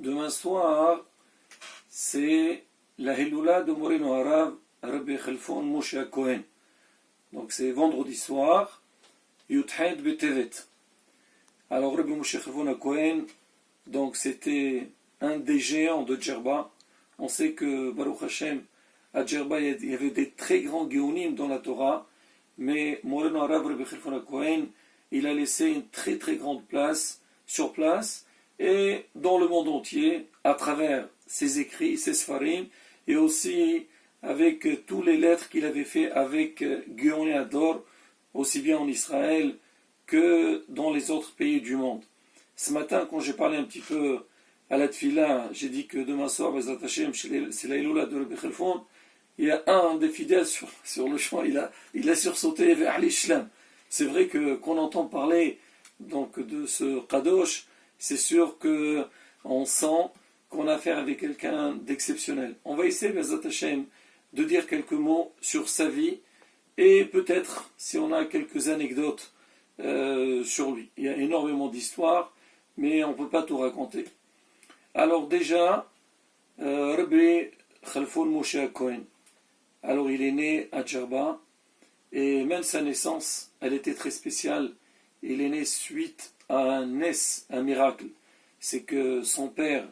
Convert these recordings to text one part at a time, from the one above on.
Demain soir, c'est la Hiloula de Moreno Arav, Rabbi Khalfoun Moshe Cohen. Donc c'est vendredi soir, Yudhed Betevet. Alors Rabbi Moshe Khalfoun Cohen, donc c'était un des géants de Djerba. On sait que Baruch Hashem, à Djerba, il y avait des très grands géonim dans la Torah, mais Moreno Arav, Rabbi Khalfoun Cohen, il a laissé une très très grande place sur place et dans le monde entier, à travers ses écrits, ses sfarim, et aussi avec tous les lettres qu'il avait fait avec Guéoné Ador, aussi bien en Israël que dans les autres pays du monde. Ce matin, quand j'ai parlé un petit peu à la Tfila, j'ai dit que demain soir, c'est la Iloula de Rabbi Khalfoun. Il y a un des fidèles sur le champ, il a sursauté vers l'Ishlam. C'est vrai que qu'on entend parler donc de ce Kadosh, c'est sûr qu'on sent qu'on a affaire avec quelqu'un d'exceptionnel. On va essayer, Bezat Hashem, de dire quelques mots sur sa vie et peut-être si on a quelques anecdotes sur lui. Il y a énormément d'histoires, mais on ne peut pas tout raconter. Alors déjà, Rabbi Khalfoun Moshe Cohen. Alors il est né à Djerba et même sa naissance, elle était très spéciale. Il est né suite à un miracle. C'est que son père,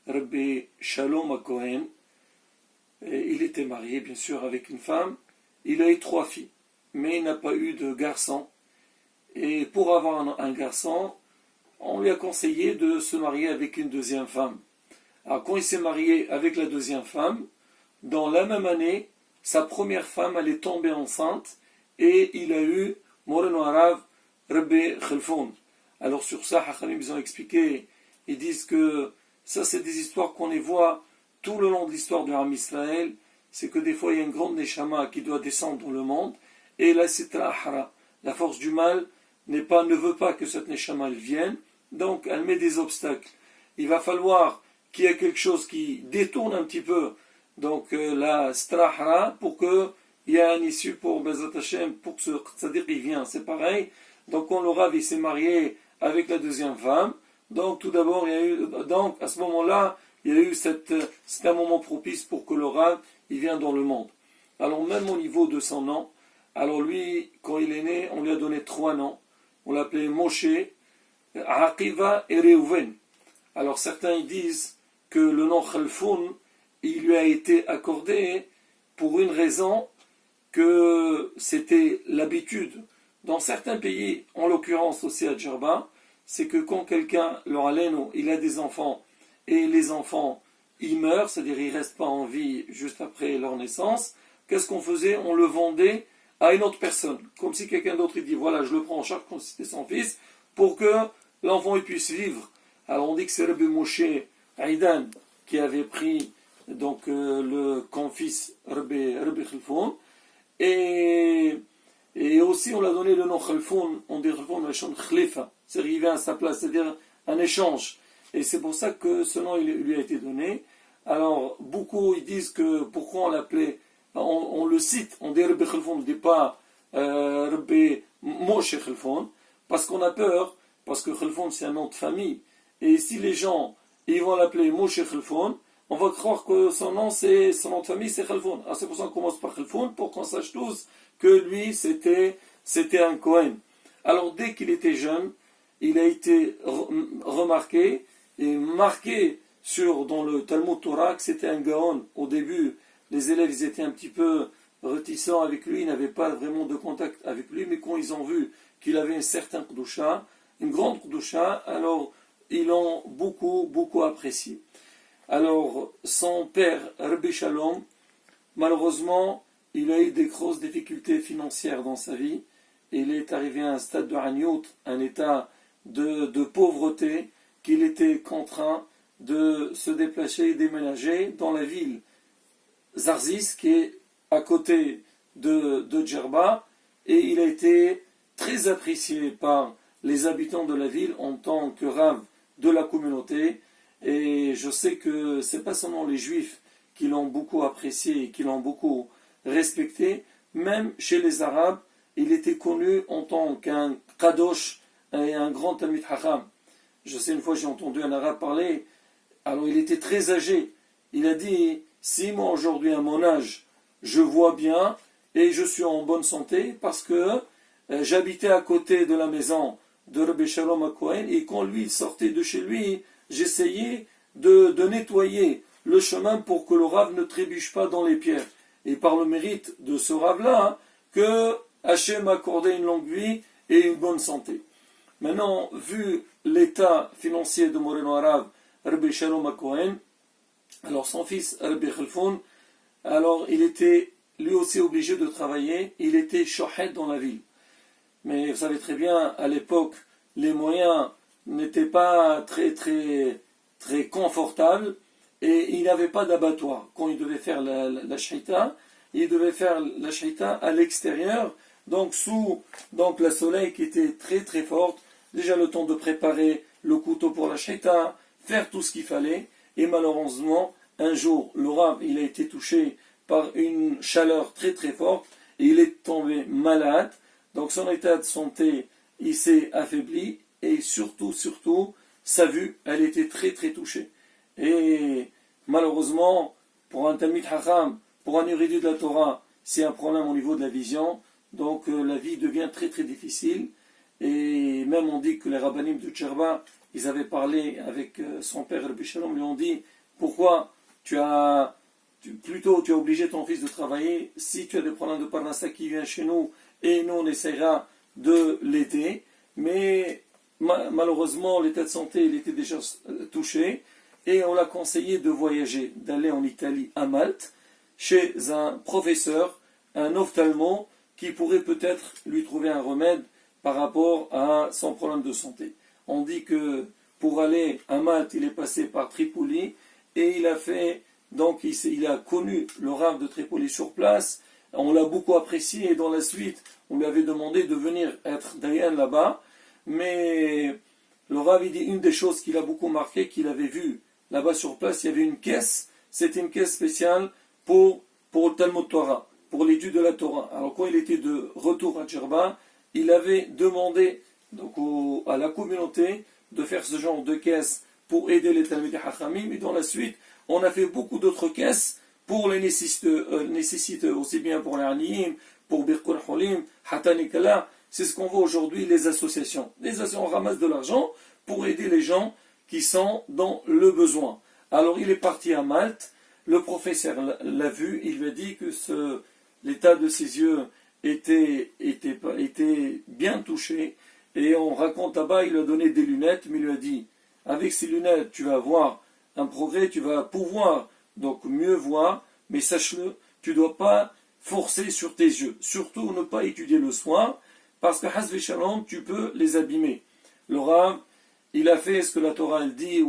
Rabbi Shalom Cohen, il était marié bien sûr avec une femme. Il a eu 3 filles, mais il n'a pas eu de garçon. Et pour avoir un garçon, on lui a conseillé de se marier avec une deuxième femme. Alors quand il s'est marié avec la deuxième femme, dans la même année, sa première femme elle est tombée enceinte et il a eu Moreno Arav Rabbi Khalfoun. Alors sur ça, Hachamim ils ont expliqué, ils disent que ça c'est des histoires qu'on les voit tout le long de l'histoire de Ham Israël, c'est que des fois il y a une grande neshama qui doit descendre dans le monde, et la sitra ahra, la force du mal ne veut pas que cette neshama elle vienne, donc elle met des obstacles. Il va falloir qu'il y ait quelque chose qui détourne un petit peu donc la sitra ahra pour qu'il y ait un issue pour Bezat Hashem, pour que ce tzaddik il vient, c'est pareil. Donc quand le Rav il s'est marié avec la deuxième femme, donc tout d'abord il y a eu, donc à ce moment-là, il y a eu c'est un moment propice pour que le Rav il vienne dans le monde. Alors même au niveau de son nom, alors lui quand il est né, on lui a donné 3 noms. On l'appelait Moshe, Akiva et Reuven. Alors certains ils disent que le nom Khalfoun il lui a été accordé pour une raison que c'était l'habitude. Dans certains pays, en l'occurrence aussi à Djerba, c'est que quand quelqu'un, il a des enfants, et les enfants, ils meurent, c'est-à-dire ils ne restent pas en vie juste après leur naissance, qu'est-ce qu'on faisait? On le vendait à une autre personne. Comme si quelqu'un d'autre, il dit, voilà, je le prends en charge comme si c'était son fils, pour que l'enfant il puisse vivre. Alors on dit que c'est Rabbi Moshe Aidan qui avait pris donc, le confis Rabbi Khalfoun, et aussi, on l'a donné le nom Khalfoun, on dit Khalfoun, on a Khalifa, c'est arrivé à sa place, c'est-à-dire un échange. Et c'est pour ça que ce nom il lui a été donné. Alors, beaucoup ils disent que pourquoi on l'appelait, on le cite, on dit Rabbi Khalfoun, on ne dit pas Rabbi Moshe Khalfoun, parce qu'on a peur, parce que Khalfoun c'est un nom de famille. Et si les gens ils vont l'appeler Moshe Khalfoun, on va croire que son nom de famille c'est Khalfoun. Alors c'est pour ça qu'on commence par Khalfoun, pour qu'on sache tous que lui c'était un Cohen. Alors dès qu'il était jeune, il a été remarqué et marqué dans le Talmud Torah que c'était un Gaon. Au début, les élèves ils étaient un petit peu réticents avec lui, ils n'avaient pas vraiment de contact avec lui, mais quand ils ont vu qu'il avait un certain Kedusha, une grande Kedusha, alors ils l'ont beaucoup apprécié. Alors, son père, Rabbi Shalom, malheureusement, il a eu des grosses difficultés financières dans sa vie. Il est arrivé à un stade de haniout, un état de pauvreté, qu'il était contraint de se déplacer et déménager dans la ville Zarzis, qui est à côté de Djerba, et il a été très apprécié par les habitants de la ville en tant que Rav de la communauté. Et je sais que ce n'est pas seulement les Juifs qui l'ont beaucoup apprécié et qui l'ont beaucoup respecté, même chez les Arabes, il était connu en tant qu'un Kadosh et un grand Talmid Hacham. Je sais, une fois j'ai entendu un Arabe parler, Alors il était très âgé. Il a dit, si moi aujourd'hui à mon âge, je vois bien et je suis en bonne santé parce que j'habitais à côté de la maison de Rabbi Shalom HaKohen et quand lui sortait de chez lui, j'essayais de nettoyer le chemin pour que le Rav ne trébuche pas dans les pierres. Et par le mérite de ce Rav-là, que Hachem accordait une longue vie et une bonne santé. Maintenant, vu l'état financier de Moreno Arav, Rabbi Shalom HaKohen, alors son fils Rabbi Khalfoun, alors il était lui aussi obligé de travailler, il était shohet dans la ville. Mais vous savez très bien, à l'époque, les moyens n'étaient pas très confortables et il n'avait pas d'abattoir. Quand il devait faire la shita, il devait faire la shita à l'extérieur, donc sous la soleil qui était très forte. Déjà le temps de préparer le couteau pour la shita, faire tout ce qu'il fallait. Et malheureusement, un jour, le Rav, il a été touché par une chaleur très forte et il est tombé malade. Donc son état de santé, il s'est affaibli et surtout, sa vue, elle était très touchée. Et malheureusement, pour un Talmid Chacham, pour un érudit de la Torah, c'est un problème au niveau de la vision. Donc la vie devient très difficile. Et même on dit que les rabbanim de Tcherba, ils avaient parlé avec son père Rabbi Shalom, lui ont dit, pourquoi tu as obligé ton fils de travailler, si tu as des problèmes de parnassa qui vient chez nous, et nous on essaiera de l'aider, mais malheureusement l'état de santé il était déjà touché, et on l'a conseillé de voyager, d'aller en Italie, à Malte, chez un professeur, un ophtalmo, qui pourrait peut-être lui trouver un remède par rapport à son problème de santé. On dit que pour aller à Malte, il est passé par Tripoli, et il a connu le Rav de Tripoli sur place, on l'a beaucoup apprécié, et dans la suite, on lui avait demandé de venir être Dayan là-bas, mais le Rav, il dit une des choses qu'il a beaucoup marqué, qu'il avait vu là-bas sur place, il y avait une caisse, c'était une caisse spéciale pour le Talmud Torah, pour l'étude de la Torah. Alors quand il était de retour à Djerba, il avait demandé à la communauté de faire ce genre de caisse pour aider les Talmidei Hachamim, et dans la suite, on a fait beaucoup d'autres caisses pour les nécessités, aussi bien pour les Aniyim, pour Birkul Holim, Hatan et Kala. C'est ce qu'on voit aujourd'hui, les associations. Les associations ramassent de l'argent pour aider les gens qui sont dans le besoin. Alors il est parti à Malte, le professeur l'a vu, il lui a dit que l'état de ses yeux était bien touché, et on raconte là-bas, il lui a donné des lunettes, mais il lui a dit, avec ces lunettes, tu vas avoir un progrès, tu vas pouvoir donc mieux voir, mais sache-le, tu ne dois pas forcer sur tes yeux, surtout ne pas étudier le soir, parce que Hasvi Shalom, tu peux les abîmer. Le Rav, il a fait ce que la Torah elle dit,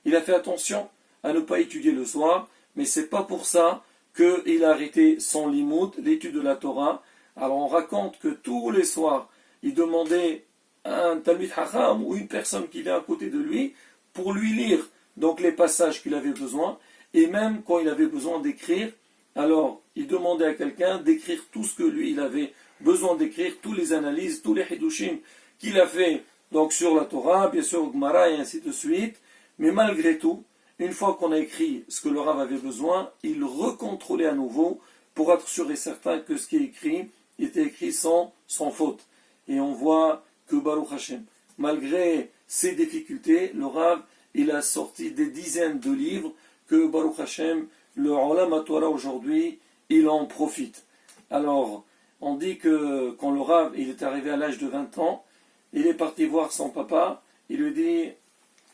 il a fait attention à ne pas étudier le soir, mais c'est pas pour ça qu'il a arrêté son limoud, l'étude de la Torah. Alors on raconte que tous les soirs, il demandait à un Talmid Chacham ou une personne qui vient à côté de lui pour lui lire donc les passages qu'il avait besoin, et même quand il avait besoin d'écrire, alors il demandait à quelqu'un d'écrire tout ce que lui il avait besoin d'écrire, toutes les analyses, tous les hidushim qu'il a fait donc sur la Torah, bien sûr Gemara et ainsi de suite. Mais malgré tout, une fois qu'on a écrit ce que le Rav avait besoin, il recontrôlait à nouveau pour être sûr et certain que ce qui est écrit était écrit sans faute. Et on voit que Baruch Hashem, malgré ces difficultés, le Rav il a sorti des dizaines de livres que Baruch Hashem, le Olam Torah aujourd'hui, il en profite. Alors, on dit que quand le Rav il est arrivé à l'âge de 20 ans, il est parti voir son papa, il lui dit,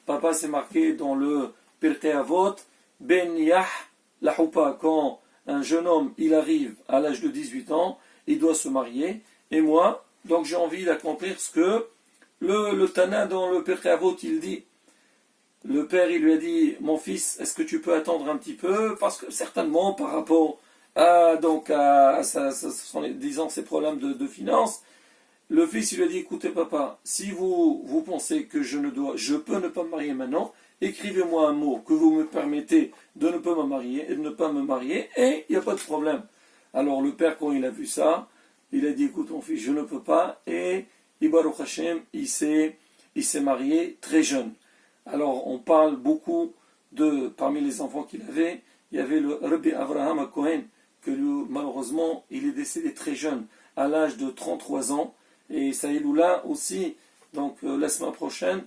papa c'est marqué dans le Pirkei Avot, Ben Yah la Houpa, quand un jeune homme il arrive à l'âge de 18 ans, il doit se marier, et moi, donc j'ai envie d'accomplir ce que le Tana dans le Pirkei Avot il dit. Le père il lui a dit, mon fils, est-ce que tu peux attendre un petit peu, parce que certainement par rapport à disons ses problèmes de finances, le fils il lui a dit, écoutez papa, si vous pensez que je peux ne pas me marier maintenant, écrivez-moi un mot que vous me permettez de ne pas me marier, et il n'y a pas de problème. Alors le père quand il a vu ça, il a dit, écoute mon fils, je ne peux pas, et Baruch Hashem il s'est marié très jeune. Alors, on parle beaucoup parmi les enfants qu'il avait, il y avait le Rabbi Avraham Cohen, que lui, malheureusement, il est décédé très jeune, à l'âge de 33 ans, et Saïloula aussi, donc la semaine prochaine,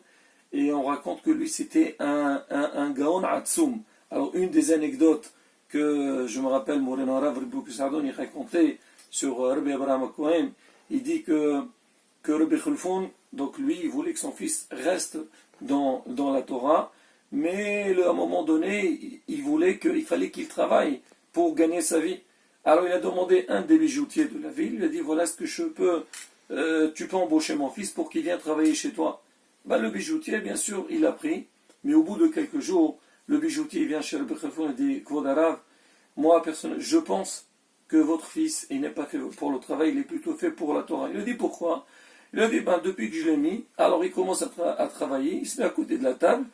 et on raconte que lui, c'était un Gaon Atsoum. Alors, une des anecdotes que je me rappelle, Moreno Arav Rabbi Sardon, il racontait sur Rabbi Avraham Cohen, il dit que Rabbi Khalfoun, donc lui, il voulait que son fils reste dans la Torah, mais à un moment donné, il fallait qu'il travaille pour gagner sa vie. Alors il a demandé un des bijoutiers de la ville, il a dit voilà ce que je peux, tu peux embaucher mon fils pour qu'il vienne travailler chez toi. Ben, le bijoutier, bien sûr, il a pris, mais au bout de quelques jours, le bijoutier vient chez Rabbi Khalfoun et dit Kvod Arav, moi personnellement, je pense que votre fils, il n'est pas fait pour le travail, il est plutôt fait pour la Torah. Il a dit pourquoi? Il a dit depuis que je l'ai mis, alors il commence à travailler, il se met à côté de la table,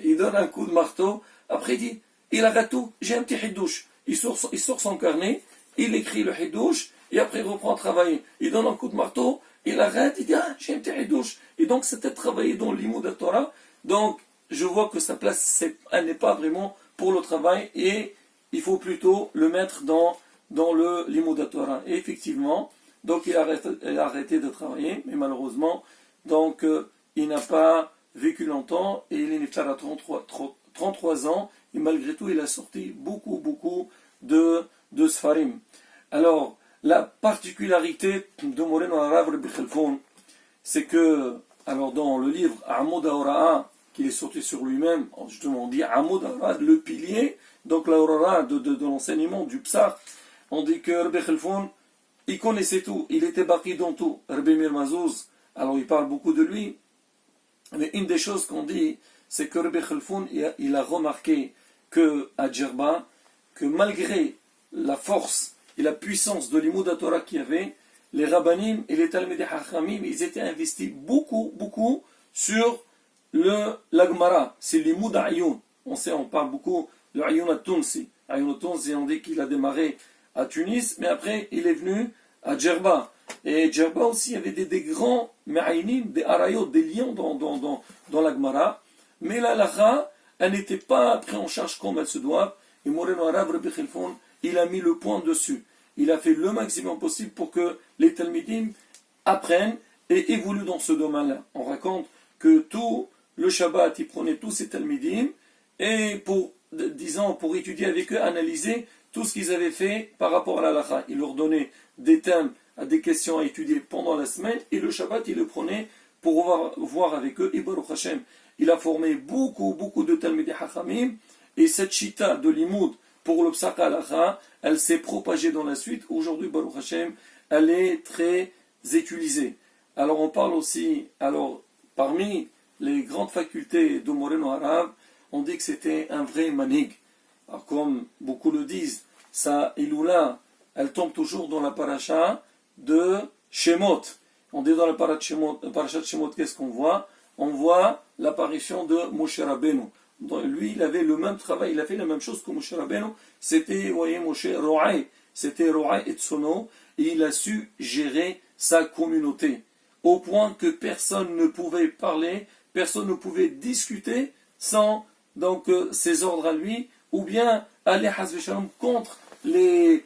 il donne un coup de marteau, après il dit il arrête tout, j'ai un petit hidouche. Il sort son carnet, il écrit le hidouche, et après il reprend à travailler. Il donne un coup de marteau, il arrête, il dit j'ai un petit hidouche. Et donc c'était travailler dans l'imoud de Torah. Donc je vois que sa place, elle n'est pas vraiment pour le travail, et il faut plutôt le mettre dans le l'imoud de Torah. Et effectivement, donc il a arrêté de travailler, mais malheureusement, donc il n'a pas vécu longtemps, et il est né à 33 ans, et malgré tout, il a sorti beaucoup de Sfarim. Alors, la particularité de Moreno Arav Rabbi Khalfoun, c'est que, alors dans le livre Amoud Aora'a, qui est sorti sur lui-même, justement on dit Amoud Aora'a, le pilier, donc l'Aora'a de l'enseignement du Psar, on dit que Rabbi Khalfoun, il connaissait tout, il était baqi dans tout. Rabbi Mir Mazouz, alors il parle beaucoup de lui, mais une des choses qu'on dit, c'est que Rabbi Khalfoun, il a remarqué qu'à Djerba, que malgré la force et la puissance de l'imoud Torah qu'il y avait, les rabbanim et les talmidei hachamim, ils étaient investis beaucoup sur la Gemara, c'est l'imoud Ayoun. On parle beaucoup, le Ayoun at-Tunsi. Ayoun at-Tunsi, on dit qu'il a démarré à Tunis, mais après il est venu à Djerba. Et Djerba aussi, il y avait des grands ma'aynim, des arayot, des lions dans la Gemara. Mais la lacha, elle n'était pas prise en charge comme elle se doit. Et Moreno Arav Rabbi Khalfoun, il a mis le point dessus. Il a fait le maximum possible pour que les talmidim apprennent et évoluent dans ce domaine-là. On raconte que tout le Shabbat, il prenait tous ces talmidim et pour étudier avec eux, analyser tout ce qu'ils avaient fait par rapport à la lacha. Il leur donnait des thèmes, des questions à étudier pendant la semaine, et le Shabbat, il le prenait pour voir avec eux. Et Baruch Hashem, il a formé beaucoup de Talmidei Hachamim, et cette chita de l'imoud pour le Psak Halacha, elle s'est propagée dans la suite. Aujourd'hui, Baruch Hashem, elle est très utilisée. Alors on parle aussi, parmi les grandes facultés de Moreno Arav, on dit que c'était un vrai manig. Alors, comme beaucoup le disent, sa iloula, elle tombe toujours dans la paracha de Shemot. On dit dans la paracha de Shemot, qu'est-ce qu'on voit? On voit l'apparition de Moshe Rabbeinu. Lui, il avait le même travail, il a fait la même chose que Moshe Rabbeinu. C'était, vous voyez, Moshe Ro'ay. C'était Ro'ay et Tsono, et il a su gérer sa communauté. Au point que personne ne pouvait parler, personne ne pouvait discuter sans ses ordres à lui, ou bien aller contre les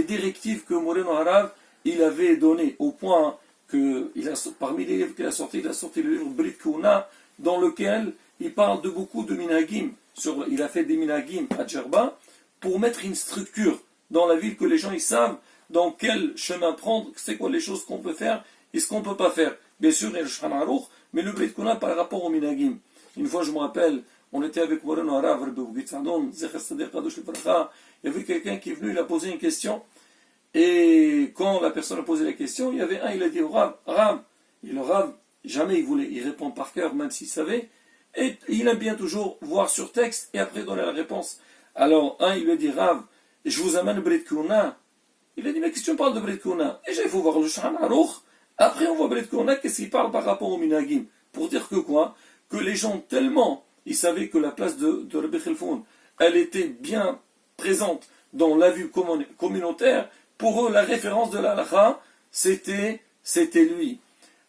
directives que Moreno Arav il avait données, au point que parmi les livres qu'il a sorti le livre Brit Kouna, dans lequel il parle de beaucoup de minagim. Il a fait des minagim à Djerba pour mettre une structure dans la ville, que les gens ils savent dans quel chemin prendre, c'est quoi les choses qu'on peut faire et ce qu'on ne peut pas faire. Bien sûr, il y a le Shulchan Aruch, mais le Brit Kouna par rapport au minagim. Une fois, je me rappelle, on était avec Moreno Arav, il y avait quelqu'un qui est venu, il a posé une question, et quand la personne a posé la question, il y avait il a dit au Rav, et le Rav, jamais il répond par cœur, même s'il savait, et il aime bien toujours voir sur texte, et après donner la réponse. Alors, il lui a dit, Rav, je vous amène Brit Kouna. Il a dit, mais qu'est-ce que tu me parles de Brit Kouna? Déjà, il faut voir le Shulchan Aruch, après on voit Brit Kouna, qu'est-ce qu'il parle par rapport au minagim? Pour dire que quoi? Que les gens tellement, ils savaient que la place de Rabbi Khalfoun, elle était bien présente dans la vue communautaire. Pour eux, la référence de l'halakha, c'était lui.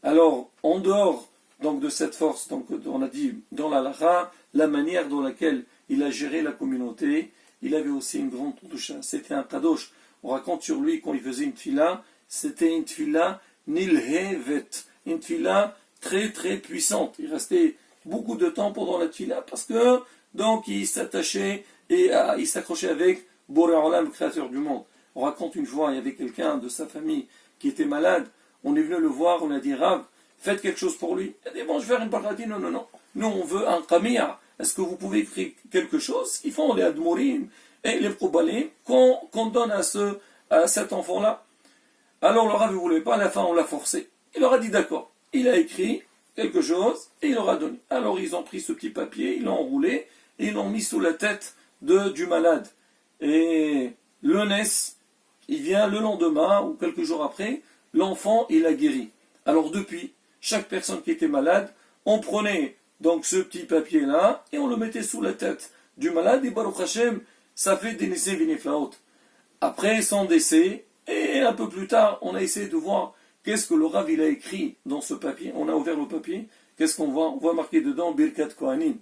Alors, en dehors donc de cette force, donc on a dit dans la halakha, la manière dans laquelle il a géré la communauté. Il avait aussi une grande toucha, c'était un kadosh. On raconte sur lui quand il faisait une tfila, c'était une tfila nilhevet, une tfila très très puissante. Il restait beaucoup de temps pendant la tfila parce que donc il s'attachait et il s'accrochait avec Boré Olam, le créateur du monde. On raconte une fois, il y avait quelqu'un de sa famille qui était malade, on est venu le voir, on a dit Rav, faites quelque chose pour lui. Il a dit bon, je vais faire une paradis, non, nous on veut un qamiya. Est-ce que vous pouvez écrire quelque chose? Ce qu'ils font les admourim et les probalim qu'on donne à cet enfant-là. Alors le Rav ne voulait pas, à la fin on l'a forcé. Il leur a dit d'accord. Il a écrit quelque chose et il leur a donné. Alors ils ont pris ce petit papier, ils l'ont enroulé et ils l'ont mis sous la tête du malade. Et le NES, il vient le lendemain ou quelques jours après, l'enfant il a guéri. Alors depuis, chaque personne qui était malade, on prenait donc ce petit papier-là et on le mettait sous la tête du malade et Baruch Hashem, ça fait des nessés viniflaot. Après son décès, et un peu plus tard, on a essayé de voir qu'est-ce que le Rav il a écrit dans ce papier. On a ouvert le papier, qu'est-ce qu'on voit? On voit marqué dedans Birkat Kohanim.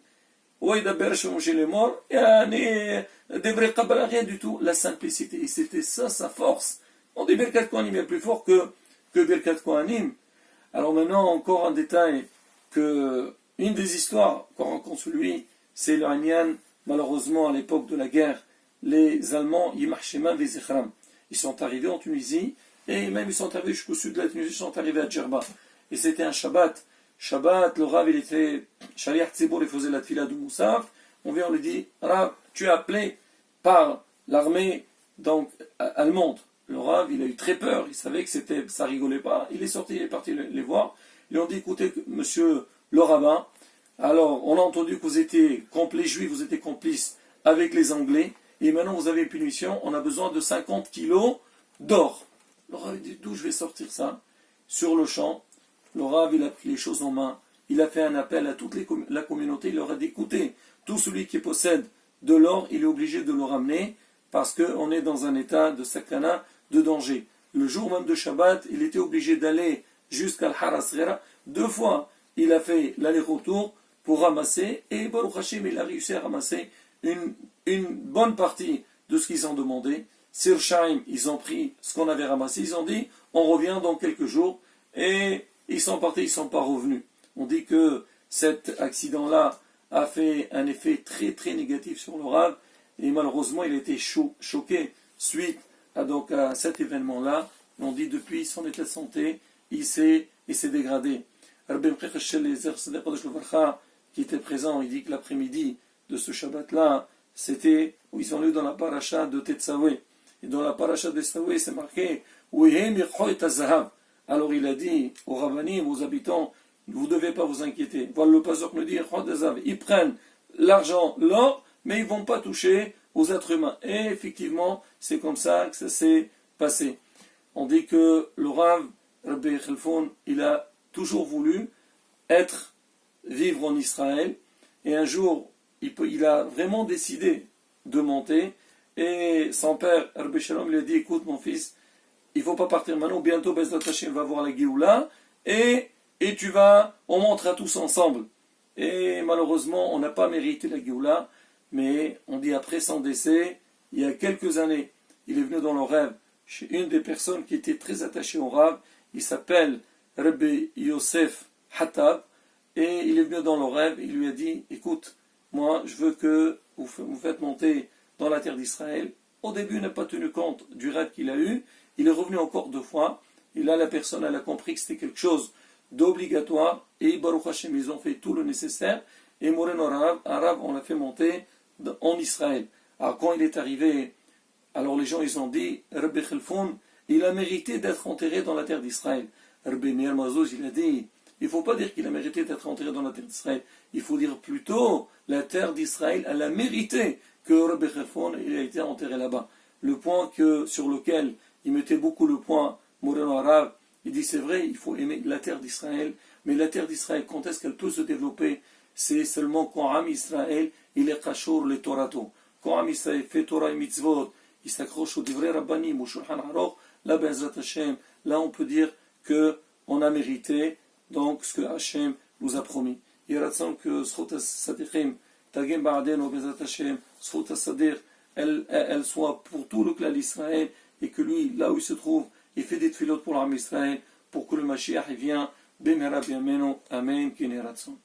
Chez les morts, rien du tout, la simplicité. Et c'était ça sa force. On dit Birkat Kohanim est plus fort que Birkat Kohanim. Alors maintenant, encore un détail, une des histoires qu'on rencontre sur lui, c'est le Hanyan, malheureusement à l'époque de la guerre, les Allemands, Yimach Shema Vezichram. Ils sont arrivés en Tunisie, et même ils sont arrivés jusqu'au sud de la Tunisie, ils sont arrivés à Djerba. Et c'était un Shabbat. Shabbat, le Rav, il était Shaliach Tzibour, il faisait la tfila du Moussaf. On vient, on lui dit, Rav, tu es appelé par l'armée donc allemande. Le Rav, il a eu très peur, il savait que ça rigolait pas. Il est sorti, il est parti les voir. Ils lui ont dit, écoutez, monsieur le rabbin, alors on a entendu que vous étiez juifs, vous étiez complices avec les Anglais, et maintenant vous avez une punition, on a besoin de 50 kilos d'or. Le Rav dit, d'où je vais sortir ça? Sur le champ, le Rav, il a pris les choses en main, il a fait un appel à toute la communauté, il leur a dit, écoutez, tout celui qui possède de l'or, il est obligé de le ramener, parce qu'on est dans un état de sakana, de danger. Le jour même de Shabbat, il était obligé d'aller jusqu'à l'Harasrera. 2 fois, il a fait l'aller-retour pour ramasser, et Baruch Hashem, il a réussi à ramasser une bonne partie de ce qu'ils ont demandé. Sur Shaim, ils ont pris ce qu'on avait ramassé, ils ont dit, on revient dans quelques jours, et ils sont partis, ils ne sont pas revenus. On dit que cet accident-là a fait un effet très très négatif sur le Rav, et malheureusement, il a été choqué suite à cet événement-là. On dit depuis son état de santé, il s'est dégradé. Rabbi qui était présent, il dit que l'après-midi de ce Shabbat-là, c'était où ils sont allés dans la paracha de Tetzaoué. Et dans la paracha de Tetzaoué, c'est marqué alors il a dit aux rabbanim, aux habitants, vous ne devez pas vous inquiéter. Voilà le pasteur nous dit, ils prennent l'argent, l'or, mais ils ne vont pas toucher aux êtres humains. Et effectivement, c'est comme ça que ça s'est passé. On dit que le Rav, Rabbi Khalfoun, il a toujours voulu vivre en Israël, et un jour, il a vraiment décidé de monter, et son père, Rabbi Shalom, lui a dit, écoute mon fils, il ne faut pas partir maintenant, bientôt Bezrat Hashem va voir la Géoula, et on montera tous ensemble. Et malheureusement, on n'a pas mérité la Géoula, mais on dit après son décès, il y a quelques années, il est venu dans le rêve chez une des personnes qui était très attachée au Rav, il s'appelle Rabbi Yosef Hattab, et il est venu dans le rêve, il lui a dit, écoute, moi je veux que vous faites monter dans la terre d'Israël. Au début, il n'a pas tenu compte du rêve qu'il a eu, il est revenu encore 2 fois, et là la personne elle a compris que c'était quelque chose d'obligatoire, et Baruch Hashem, ils ont fait tout le nécessaire, et Moreno Arabe, on l'a fait monter en Israël. Alors quand il est arrivé, alors les gens ils ont dit, Rabbi Khalfoun, il a mérité d'être enterré dans la terre d'Israël. Rabbi Meir Mazouz, il a dit, il ne faut pas dire qu'il a mérité d'être enterré dans la terre d'Israël, il faut dire plutôt, la terre d'Israël, elle a mérité que Rabbi Khalfoun il a été enterré là-bas. Le point sur lequel il mettait beaucoup le point, Moreno Arabe, il dit c'est vrai, il faut aimer la terre d'Israël, mais la terre d'Israël, quand est-ce qu'elle peut se développer? C'est seulement quand Am Israël, il est Kachor le Torato. Quand Am Israël fait Torah et Mitzvot, il s'accroche au Divrei Rabbanim, au Shulchan Aruch, là on peut dire qu'on a mérité donc ce que Hachem nous a promis. Yeratzon que Zchut Sadiqim, Tagim Ba'adeno Bezat Hashem, Zchut Sadiq, elle soit pour tout le clan d'Israël, et que lui, là où il se trouve, il fait des tfilotes pour l'armée Israël, pour que le Mashiach vienne, Bemera Biameno, Amen, Kin Yeratzon.